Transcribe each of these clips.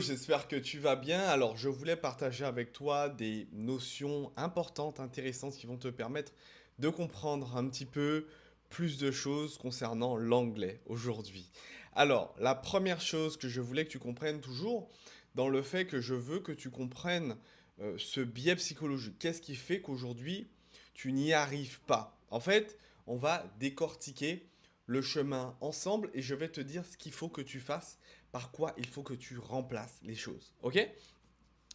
J'espère que tu vas bien. Alors, je voulais partager avec toi des notions importantes, intéressantes qui vont te permettre de comprendre un petit peu plus de choses concernant l'anglais aujourd'hui. Alors, la première chose que je voulais que tu comprennes toujours, dans le fait que je veux que tu comprennes ce biais psychologique. Qu'est-ce qui fait qu'aujourd'hui, tu n'y arrives pas? En fait, on va décortiquer le chemin ensemble et je vais te dire ce qu'il faut que tu fasses, par quoi il faut que tu remplaces les choses. Ok?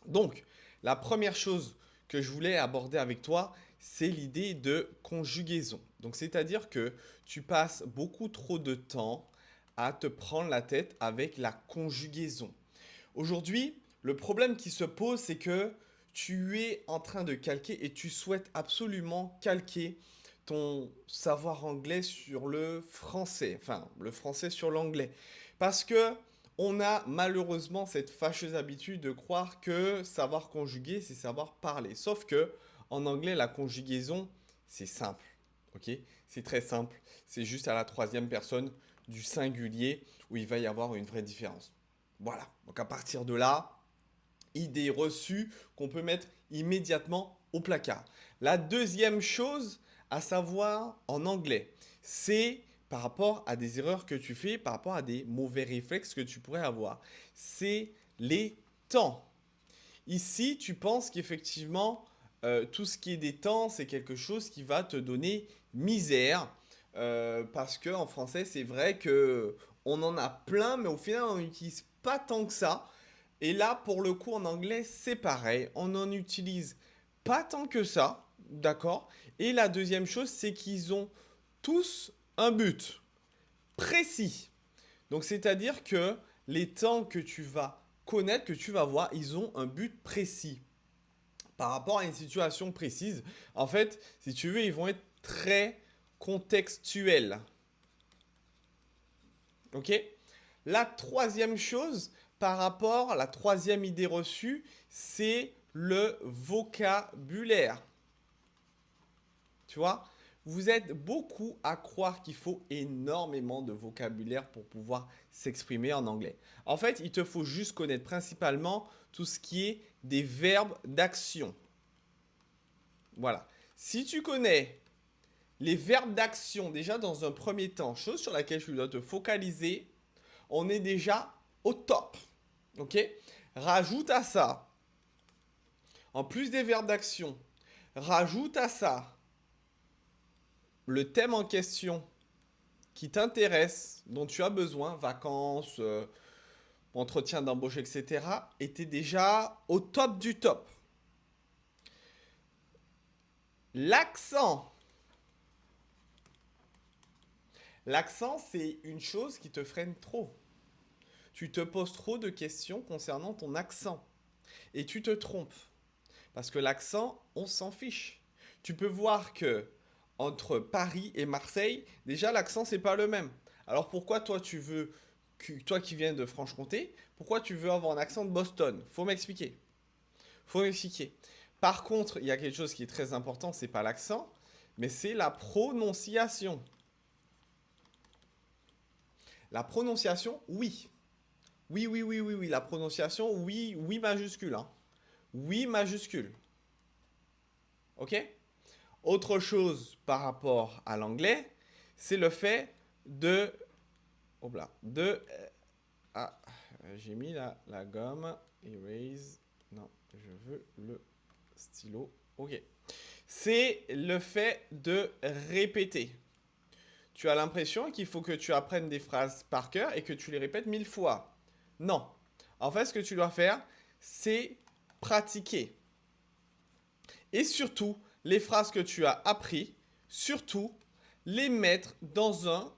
Donc, la première chose que je voulais aborder avec toi, c'est l'idée de conjugaison. Donc, c'est-à-dire que tu passes beaucoup trop de temps à te prendre la tête avec la conjugaison. Aujourd'hui, le problème qui se pose, c'est que tu es en train de calquer et tu souhaites absolument calquer ton savoir anglais sur le français, enfin le français sur l'anglais. Parce que on a malheureusement cette fâcheuse habitude de croire que savoir conjuguer, c'est savoir parler. Sauf que en anglais, la conjugaison, c'est simple. Ok? C'est très simple. C'est juste à la troisième personne du singulier où il va y avoir une vraie différence. Voilà. Donc à partir de là, idée reçue qu'on peut mettre immédiatement au placard. La deuxième chose à savoir en anglais, c'est par rapport à des erreurs que tu fais, par rapport à des mauvais réflexes que tu pourrais avoir. C'est les temps. Ici, tu penses qu'effectivement, tout ce qui est des temps, c'est quelque chose qui va te donner misère. Parce que en français, c'est vrai que on en a plein, mais au final, on n'utilise pas tant que ça. Et là, pour le coup, en anglais, c'est pareil. On n'en utilise pas tant que ça, d'accord? Et la deuxième chose, c'est qu'ils ont tous un but précis. Donc, c'est-à-dire que les temps que tu vas connaître, que tu vas voir, ils ont un but précis par rapport à une situation précise. En fait, si tu veux, ils vont être très contextuels. Ok? La troisième chose, par rapport à la troisième idée reçue, c'est le vocabulaire. Tu vois? Vous êtes beaucoup à croire qu'il faut énormément de vocabulaire pour pouvoir s'exprimer en anglais. En fait, il te faut juste connaître principalement tout ce qui est des verbes d'action. Voilà. Si tu connais les verbes d'action déjà dans un premier temps, chose sur laquelle tu dois te focaliser, on est déjà au top. Ok? Rajoute à ça, en plus des verbes d'action, rajoute à ça le thème en question qui t'intéresse, dont tu as besoin, vacances, entretien d'embauche, etc., et tu es déjà au top du top. L'accent. L'accent, c'est une chose qui te freine trop. Tu te poses trop de questions concernant ton accent. Et tu te trompes. Parce que l'accent, on s'en fiche. Tu peux voir que entre Paris et Marseille, déjà l'accent c'est pas le même. Alors pourquoi toi tu veux, toi qui viens de Franche-Comté, pourquoi tu veux avoir un accent de Boston? Faut m'expliquer. Faut m'expliquer. Par contre, il y a quelque chose qui est très important, c'est pas l'accent, mais c'est la prononciation. La prononciation, oui. Oui, oui, oui, oui, oui. La prononciation, oui, oui majuscule. Hein. Oui majuscule. Ok? Autre chose par rapport à l'anglais, c'est le fait de... Oh là, de... ah, j'ai mis la gomme. Erase. Non, je veux le stylo. Ok. C'est le fait de répéter. Tu as l'impression qu'il faut que tu apprennes des phrases par cœur et que tu les répètes 1000 fois. Non. En fait, ce que tu dois faire, c'est pratiquer. Et surtout, les phrases que tu as appris, surtout, les mettre dans un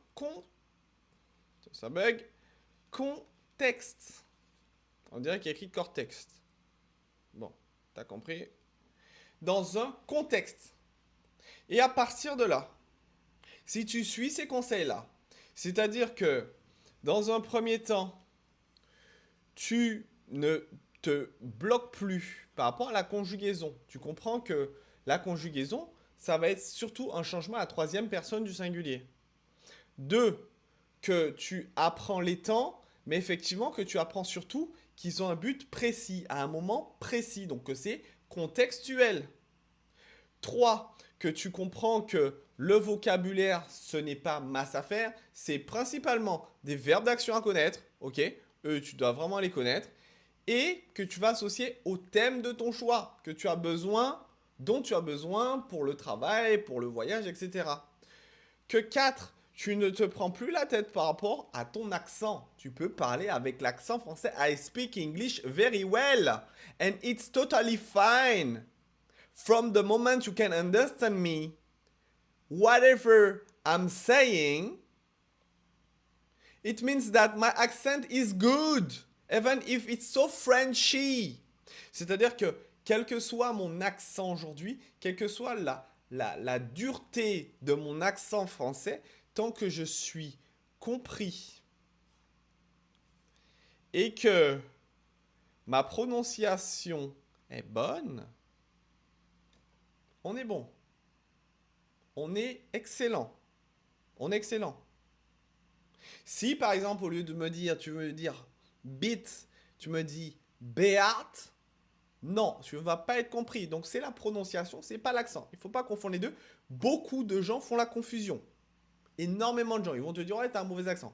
ça bug, contexte. On dirait qu'il y a écrit cortex. Bon, t'as compris? Dans un contexte. Et à partir de là, si tu suis ces conseils-là, c'est-à-dire que dans un premier temps, tu ne te bloques plus par rapport à la conjugaison. Tu comprends que la conjugaison, ça va être surtout un changement à la troisième personne du singulier. Deux, que tu apprends les temps, mais effectivement que tu apprends surtout qu'ils ont un but précis, à un moment précis, donc que c'est contextuel. 3, que tu comprends que le vocabulaire, ce n'est pas masse à faire, c'est principalement des verbes d'action à connaître, ok? Eux, tu dois vraiment les connaître. Et que tu vas associer au thème de ton choix, que tu as besoin, dont tu as besoin pour le travail, pour le voyage, etc. Que 4, tu ne te prends plus la tête par rapport à ton accent. Tu peux parler avec l'accent français. I speak English very well. And it's totally fine. From the moment you can understand me, whatever I'm saying, it means that my accent is good. Even if it's so Frenchy. C'est-à-dire que, quel que soit mon accent aujourd'hui, quelle que soit la dureté de mon accent français, tant que je suis compris et que ma prononciation est bonne, on est bon. On est excellent. On est excellent. Si par exemple, au lieu de me dire, tu veux me dire bit, tu me dis Beat, non, tu ne vas pas être compris. Donc c'est la prononciation, c'est pas l'accent. Il ne faut pas confondre les deux. Beaucoup de gens font la confusion. Énormément de gens, ils vont te dire ouais, t'as un mauvais accent.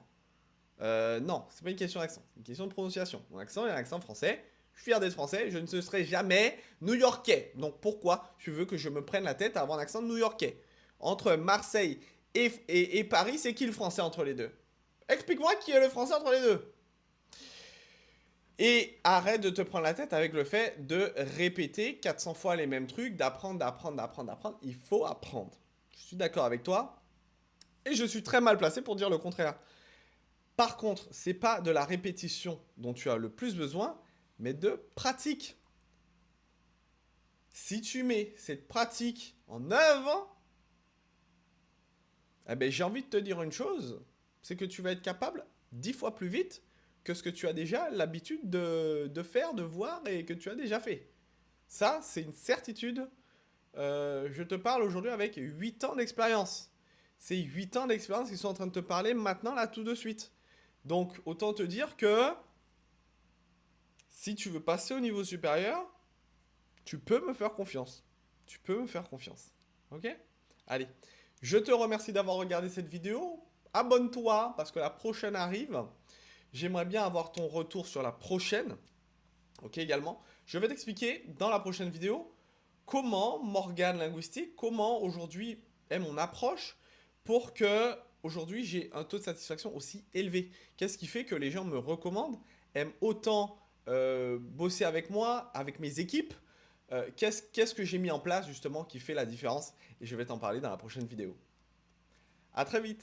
Non, c'est pas une question d'accent, c'est une question de prononciation. Mon accent est un accent français. Je suis fier d'être français, je ne serai jamais new-yorkais. Donc pourquoi tu veux que je me prenne la tête à avoir un accent new-yorkais? Entre Marseille et Paris, c'est qui le français entre les deux? Explique-moi qui est le français entre les deux. Et arrête de te prendre la tête avec le fait de répéter 400 fois les mêmes trucs, d'apprendre. Il faut apprendre. Je suis d'accord avec toi. Et je suis très mal placé pour dire le contraire. Par contre, c'est pas de la répétition dont tu as le plus besoin, mais de pratique. Si tu mets cette pratique en œuvre, eh ben, j'ai envie de te dire une chose, c'est que tu vas être capable 10 fois plus vite que ce que tu as déjà l'habitude de faire, de voir et que tu as déjà fait. Ça, c'est une certitude. Je te parle aujourd'hui avec 8 ans d'expérience. C'est 8 ans d'expérience qui sont en train de te parler maintenant, là, tout de suite. Donc, autant te dire que si tu veux passer au niveau supérieur, tu peux me faire confiance. Tu peux me faire confiance. Ok? Allez, je te remercie d'avoir regardé cette vidéo. Abonne-toi parce que la prochaine arrive. J'aimerais bien avoir ton retour sur la prochaine. Ok, également. Je vais t'expliquer dans la prochaine vidéo comment Morgane Linguistique, comment aujourd'hui est mon approche pour que aujourd'hui j'ai un taux de satisfaction aussi élevé. Qu'est-ce qui fait que les gens me recommandent, aiment autant bosser avec moi, avec mes équipes. Qu'est-ce que j'ai mis en place justement qui fait la différence? Et je vais t'en parler dans la prochaine vidéo. À très vite.